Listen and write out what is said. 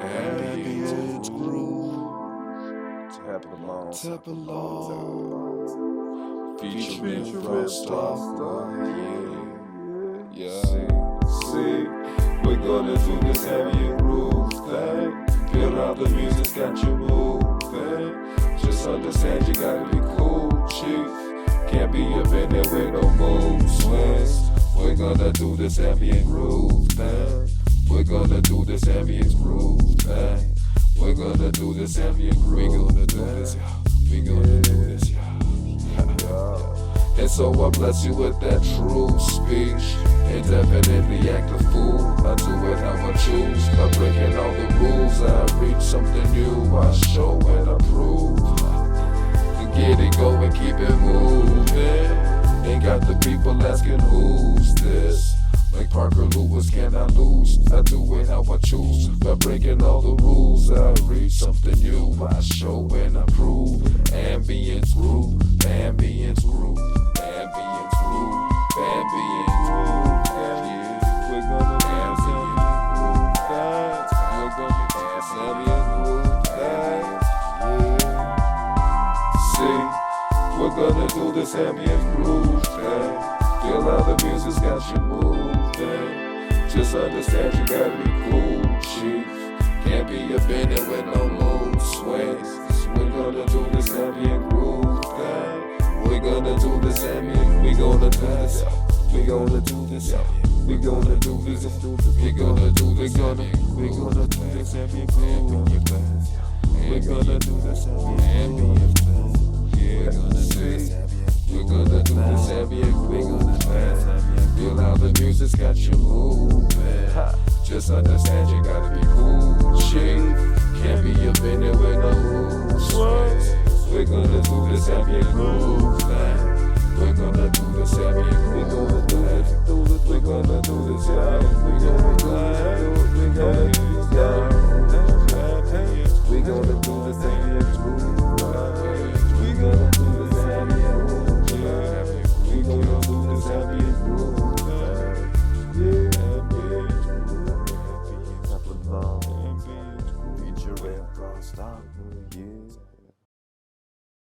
Ambient Groove. Tepalom. Featuring Frostar. Yeah. See, we're gonna do this ambient groove thing. Feel how the music's got you moving. Just understand you gotta be cool, chief. Can't be up in there with no mood swings. We're gonna do this ambient groove thing. We're gonna do this ambient groove thing. We're gonna do this ambient groove. We gonna do this, y'all. We gonna do this, y'all. And so I bless you with that true speech. And definitely act a fool. I do it how I choose. By breaking all the rules, I reach something new. I show and I prove. To get it going, keep it moving. Ain't got the people asking who's this. Like Parker Lewis, can I lose? I do it how I choose. By breaking all the rules, I reach something new. I show and I prove. Ambient groove, ambient groove, ambient groove, ambient groove. Yeah, we're gonna dance ambient groove thing. We're gonna dance ambient groove thing. Yeah. See, we're gonna do this ambient groove thing. Feel how the music's got you moving. Just understand you gotta be cool, chief. Can't be up in it with no mood swings. We're gonna do this ambient groove thing. We're gonna do this ambient. We gonna do this. We gonna do this. We gonna do this. We gonna do this. We gonna do this ambient groove. We're gonna do this ambient thing. Yeah, we're gonna do this ambient groove thing. Feel how the music's got you moving. Just understand you gotta be cool, chief. Can't be up in there with no rules. We're gonna do this ambient groove thing.